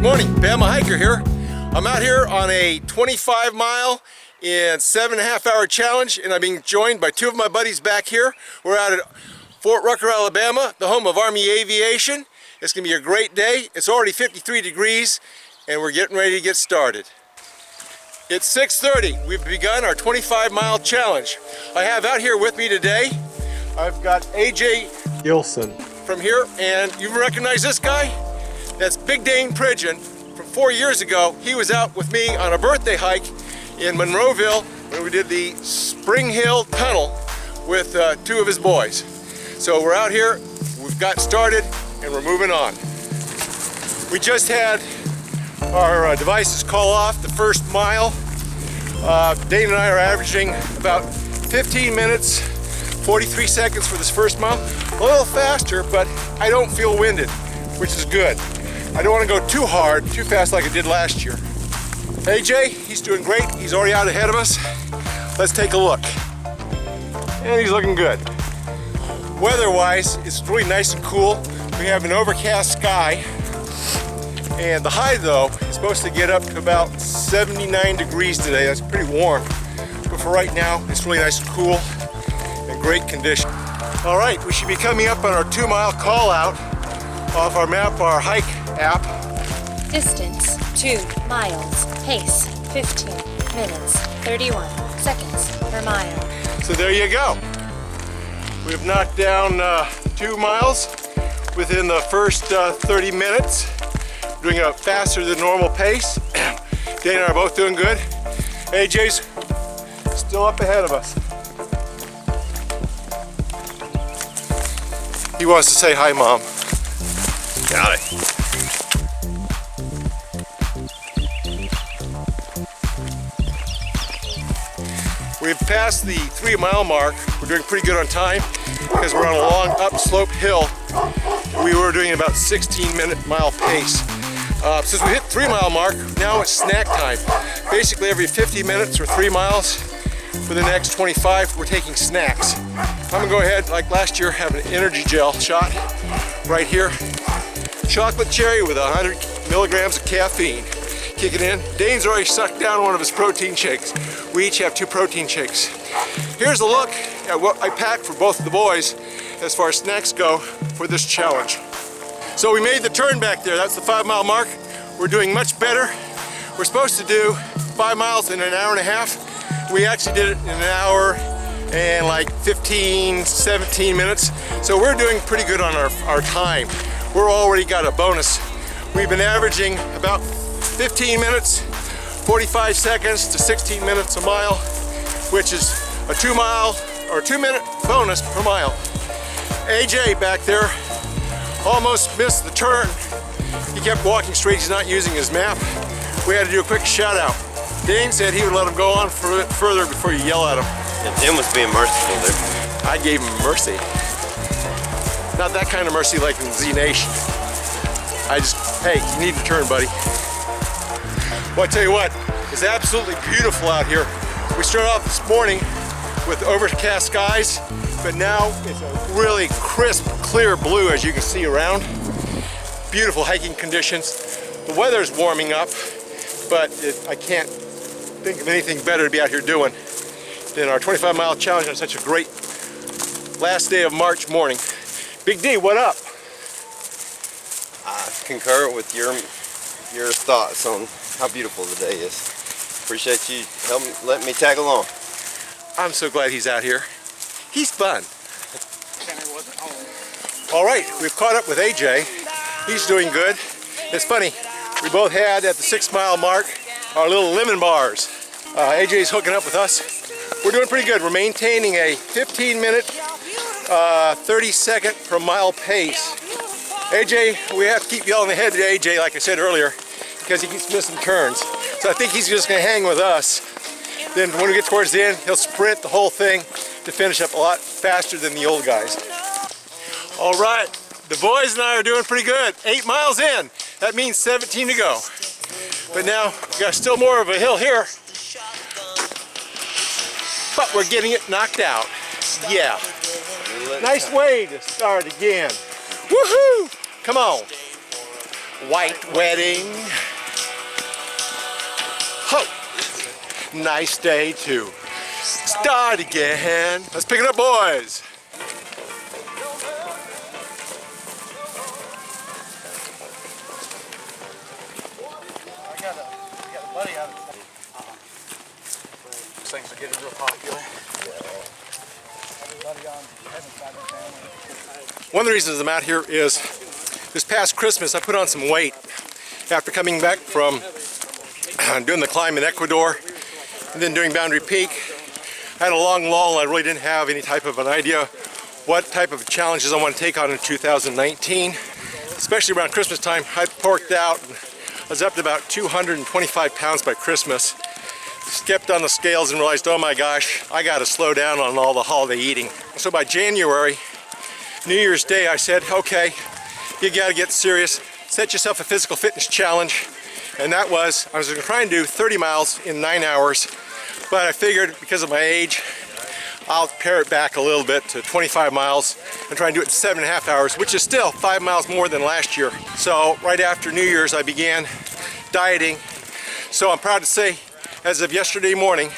morning, Bama hiker here. I'm out here on a 25 mile and 7.5 hour challenge, and I'm being joined by two of my buddies back here. We're out at Fort Rucker, Alabama, the home of Army Aviation. It's gonna be a great day. It's already 53 degrees and we're getting ready to get started. It's 6:30. We've begun our 25 mile challenge. I have out here with me today, I've got AJ Gilson from here, and you recognize this guy? That's Big Dane Pridgen from 4 years ago. He was out with me on a birthday hike in Monroeville when we did the Spring Hill Tunnel with two of his boys. So we're out here, we've got started, and we're moving on. We just had our devices call off the first mile. Dane and I are averaging about 15 minutes, 43 seconds for this first mile. A little faster, but I don't feel winded, which is good. I don't want to go too hard, too fast like I did last year. AJ, he's doing great. He's already out ahead of us. Let's take a look. And he's looking good. Weather-wise, it's really nice and cool. We have an overcast sky. And the high, though, is supposed to get up to about 79 degrees today. That's pretty warm. But for right now, it's really nice and cool and great condition. All right, we should be coming up on our 2 mile call out off our map, our hike app. Distance 2 miles. Pace 15 minutes 31 seconds per mile. So there you go. We've knocked down 2 miles within the first 30 minutes. We're doing a faster than normal pace. Dane and I are both doing good. AJ's still up ahead of us. He wants to say hi, Mom. Got it. We've passed the 3 mile mark. We're doing pretty good on time because we're on a long upslope hill. We were doing about 16-minute mile pace. Since we hit 3 mile mark, now it's snack time. Basically every 50 minutes or 3 miles for the next 25, we're taking snacks. I'm gonna go ahead, like last year, have an energy gel shot right here. Chocolate cherry with 100 milligrams of caffeine. Kick it in. Dane's already sucked down one of his protein shakes. We each have 2 protein shakes. Here's a look at what I packed for both of the boys as far as snacks go for this challenge. So we made the turn back there. That's the 5 mile mark. We're doing much better. We're supposed to do 5 miles in an hour and a half. We actually did it in an hour and like 15, 17 minutes. So we're doing pretty good on our time. We're already got a bonus. We've been averaging about 15 minutes, 45 seconds to 16 minutes a mile, which is a 2 mile or 2 minute bonus per mile. AJ back there almost missed the turn. He kept walking straight. He's not using his map. We had to do a quick shout out. Dane said he would let him go on further before you yell at him. And Tim was being merciful there. I gave him mercy. Not that kind of mercy like in Z Nation. I just, hey, you need to turn, buddy. Well, I tell you what, it's absolutely beautiful out here. We started off this morning with overcast skies, but now it's a really crisp, clear blue, as you can see around. Beautiful hiking conditions. The weather's warming up, but I can't think of anything better to be out here doing than our 25 mile challenge on such a great last day of March morning. Big D, what up? I concur with your thoughts on how beautiful the day is. Appreciate you letting me tag along. I'm so glad he's out here. He's fun. All right, we've caught up with AJ. He's doing good. It's funny, we both had at the 6 mile mark our little lemon bars. AJ's hooking up with us. We're doing pretty good. We're maintaining a 15-minute, 30-second per mile pace. AJ, we have to keep yelling ahead to AJ, like I said earlier, because he keeps missing turns. So I think he's just gonna hang with us. Then when we get towards the end, he'll sprint the whole thing to finish up a lot faster than the old guys. All right, the boys and I are doing pretty good. 8 miles in, that means 17 to go. But now, we got still more of a hill here. But we're getting it knocked out. Yeah. Nice way to start again. Woohoo! Come on. White wedding. Nice day to start again. Let's pick it up, boys. I got a buddy out of these things are getting real popular. Everybody on the heaven side of the family. One of the reasons I'm out here is this past Christmas I put on some weight after coming back from doing the climb in Ecuador and then doing Boundary Peak. I had a long lull. I really didn't have any type of an idea what type of challenges I want to take on in 2019. Especially around Christmas time, I porked out. I was up to about 225 pounds by Christmas. Stepped on the scales and realized, oh my gosh, I got to slow down on all the holiday eating. So by January, New Year's Day, I said, okay, you got to get serious. Set yourself a physical fitness challenge. And that was, I was going to try and do 30 miles in 9 hours. But I figured because of my age, I'll pare it back a little bit to 25 miles and try and do it in 7.5 hours, which is still 5 miles more than last year. So right after New Year's, I began dieting. So I'm proud to say, as of yesterday morning,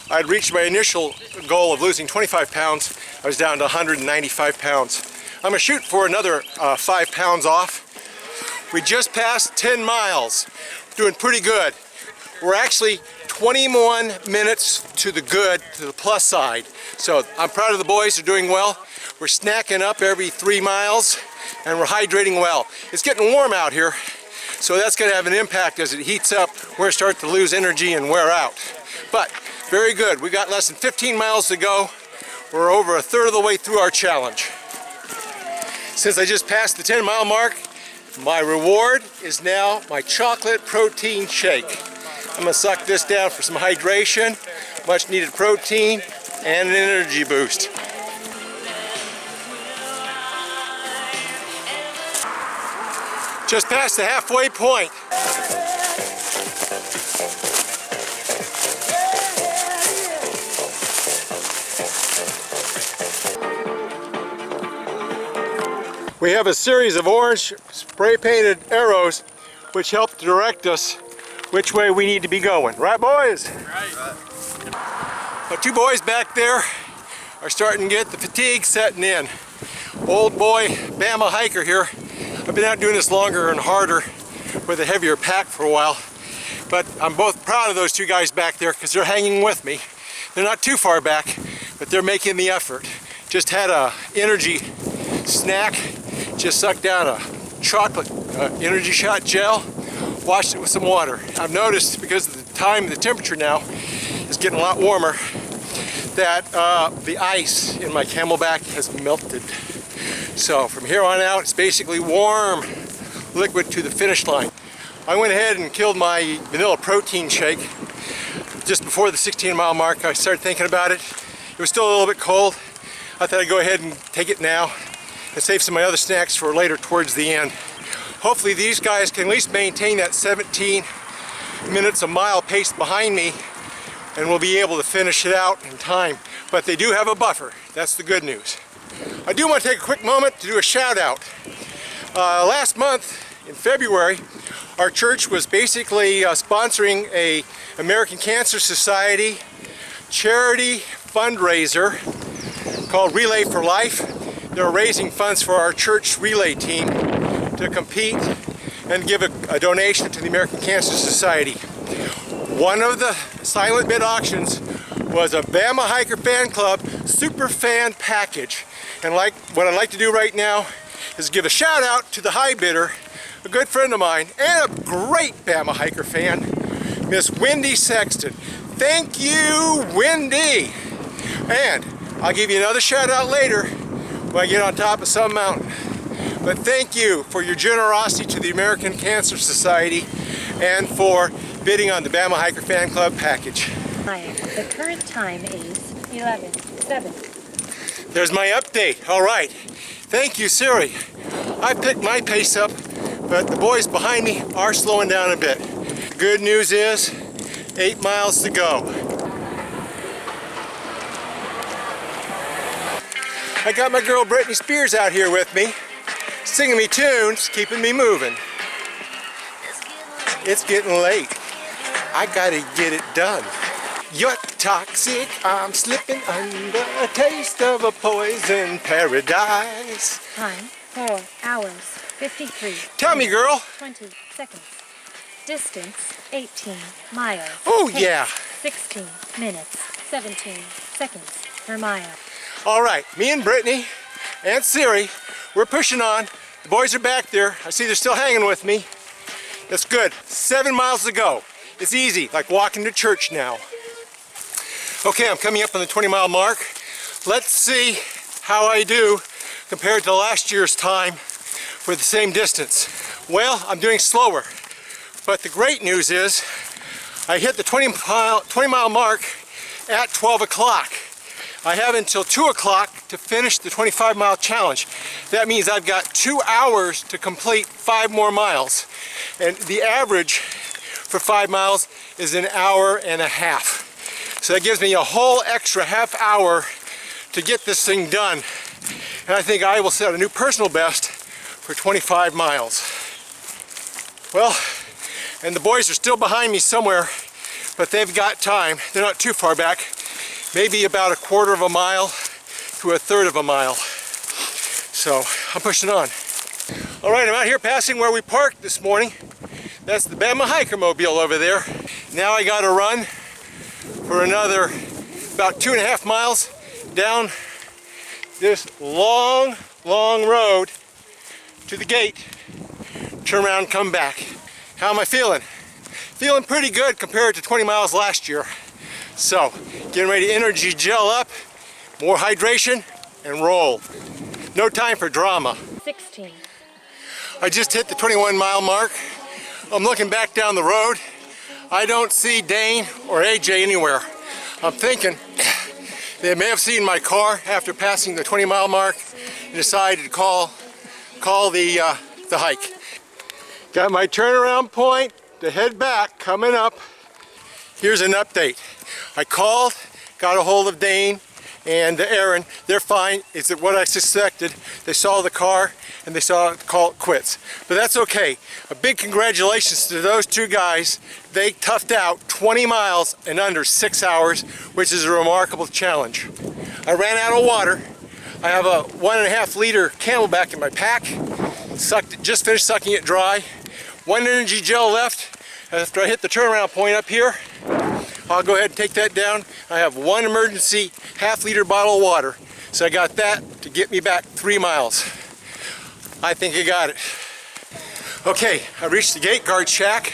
I'd reached my initial goal of losing 25 pounds. I was down to 195 pounds. I'm gonna shoot for another 5 pounds off. We just passed 10 miles, doing pretty good. We're actually 21 minutes to the good, to the plus side. So I'm proud of the boys, they're doing well. We're snacking up every 3 miles and we're hydrating well. It's getting warm out here, so that's gonna have an impact as it heats up. We're gonna start to lose energy and wear out. But very good, we got less than 15 miles to go. We're over a third of the way through our challenge. Since I just passed the 10-mile mark, my reward is now my chocolate protein shake. I'm gonna suck this down for some hydration, much needed protein, and an energy boost. Just past the halfway point. We have a series of orange spray painted arrows which help direct us which way we need to be going. Right, boys? Right. The two boys back there are starting to get the fatigue setting in. Old boy Bama hiker here. I've been out doing this longer and harder with a heavier pack for a while. But I'm both proud of those two guys back there because they're hanging with me. They're not too far back, but they're making the effort. Just had a energy snack. Just sucked down a chocolate energy shot gel, washed it with some water. I've noticed because of the time, the temperature now is getting a lot warmer, that the ice in my Camelback has melted. So from here on out, it's basically warm liquid to the finish line. I went ahead and killed my vanilla protein shake. Just before the 16-mile mark, I started thinking about it. It was still a little bit cold. I thought I'd go ahead and take it now and save some of my other snacks for later towards the end. Hopefully these guys can at least maintain that 17 minutes a mile pace behind me and we'll be able to finish it out in time. But they do have a buffer. That's the good news. I do want to take a quick moment to do a shout out. Last month in February, our church was basically sponsoring a American Cancer Society charity fundraiser called Relay for Life. They're raising funds for our church relay team to compete and give a donation to the American Cancer Society. One of the silent bid auctions was a Bama Hiker Fan Club Super Fan Package. And what I'd like to do right now is give a shout out to the high bidder, a good friend of mine, and a great Bama Hiker fan, Miss Wendy Sexton. Thank you, Wendy! And I'll give you another shout out later when I get on top of some mountain. But thank you for your generosity to the American Cancer Society and for bidding on the Bama Hiker Fan Club package. The current time is 11:07. There's my update. All right. Thank you, Siri. I picked my pace up, but the boys behind me are slowing down a bit. Good news is 8 miles to go. I got my girl Britney Spears out here with me, singing me tunes, keeping me moving. It's getting late. I gotta get it done. You're toxic, I'm slipping under a taste of a poison paradise. Time 4 hours 53. Tell me, girl. 20 seconds. Distance 18 miles. Oh, Pace, yeah. 16 minutes 17 seconds per mile. All right, me and Brittany and Siri, we're pushing on. The boys are back there. I see they're still hanging with me. That's good. 7 miles to go. It's easy, like walking to church now. Okay, I'm coming up on the 20-mile mark. Let's see how I do compared to last year's time for the same distance. Well, I'm doing slower, but the great news is I hit the 20-mile mark at 12 o'clock. I have until 2 o'clock to finish the 25-mile challenge. That means I've got 2 hours to complete 5 more miles. And the average for 5 miles is an hour and a half. So that gives me a whole extra half hour to get this thing done. And I think I will set a new personal best for 25 miles. Well, and the boys are still behind me somewhere, but they've got time. They're not too far back. Maybe about 1/4 of a mile to 1/3 of a mile. So I'm pushing on. All right, I'm out here passing where we parked this morning. That's the Bama hiker mobile over there. Now I gotta run for another about 2.5 miles down this long road to the gate. Turn around, come back. How am I feeling? Feeling pretty good compared to 20 miles last year. So, getting ready to energy gel up, more hydration, and roll. No time for drama. 16. I just hit the 21-mile mark. I'm looking back down the road. I don't see Dane or AJ anywhere. I'm thinking they may have seen my car after passing the 20-mile mark and decided to call the hike. Got my turnaround point to head back coming up. Here's an update. I called, got a hold of Dane and Aaron. They're fine. It's what I suspected. They saw the car and they saw it, call it quits. But that's okay. A big congratulations to those 2 guys. They toughed out 20 miles in under 6 hours, which is a remarkable challenge. I ran out of water. I have a 1.5 liter Camelback in my pack. Just finished sucking it dry. 1 energy gel left. After I hit the turnaround point up here, I'll go ahead and take that down. I have 1 emergency 1/2 liter bottle of water. So I got that to get me back 3 miles. I think I got it. Okay, I reached the gate guard shack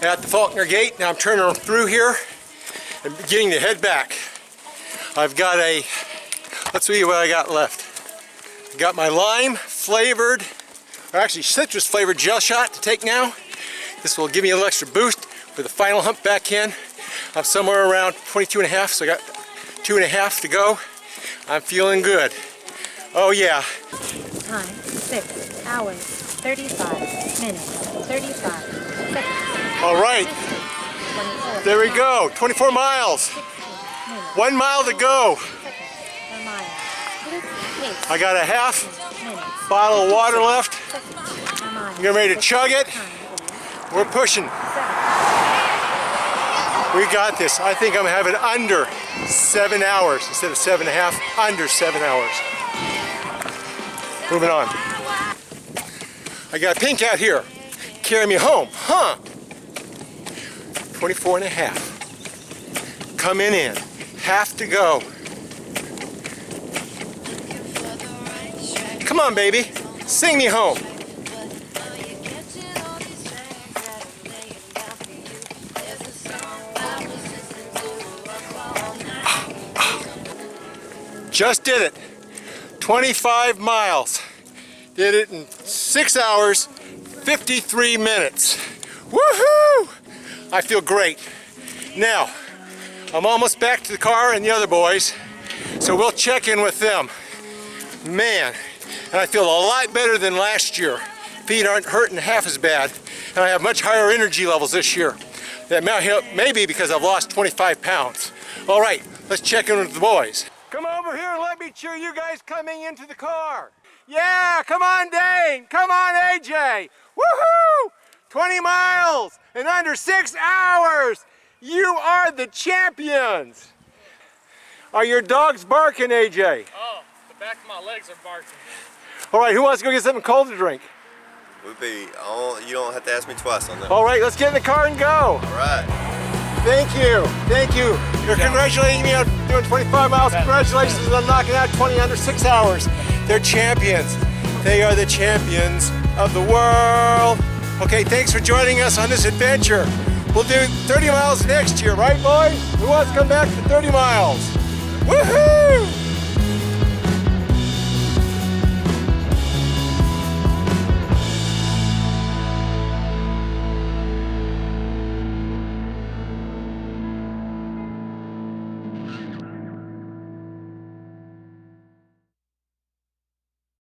at the Faulkner gate. Now I'm turning through here and beginning to head back. I've got let's see what I got left. I got my lime flavored, or actually citrus flavored gel shot to take now. This will give me a little extra boost for the final hump back in. I'm somewhere around 22.5, so I got 2.5 to go. I'm feeling good. Oh yeah. Time 6 hours 35 minutes 35 seconds. All right. 24 There we go. 24 miles. 16 minutes 1 mile to go. seconds per mile. Pace, I got a 1/2 minutes bottle of water left. seconds per mile. I'm getting ready to chug it. Time We're pushing. We got this. I think I'm having under 7 hours instead of 7.5. Under 7 hours. Moving on. I got pink out here. Carry me home, huh? 24.5. Coming in. Half to go. Come on, baby. Sing me home. Just did it. 25 miles. Did it in 6 hours, 53 minutes. Woohoo! I feel great. Now, I'm almost back to the car and the other boys, so we'll check in with them. Man, and I feel a lot better than last year. Feet aren't hurting half as bad, and I have much higher energy levels this year. That may be because I've lost 25 pounds. All right, let's check in with the boys. Come over here and let me cheer you guys coming into the car. Yeah, come on Dane, come on AJ. Woohoo! 20 miles in under 6 hours. You are the champions! Are your dogs barking, AJ? Oh, the back of my legs are barking. All right, who wants to go get something cold to drink? You don't have to ask me twice on that. All right, let's get in the car and go. All right. Thank you. Thank you. You're congratulating me on doing 25 miles. Congratulations on knocking out 20 under 6 hours. They're champions. They are the champions of the world. Okay, thanks for joining us on this adventure. We'll do 30 miles next year, right, boys? Who wants to come back for 30 miles?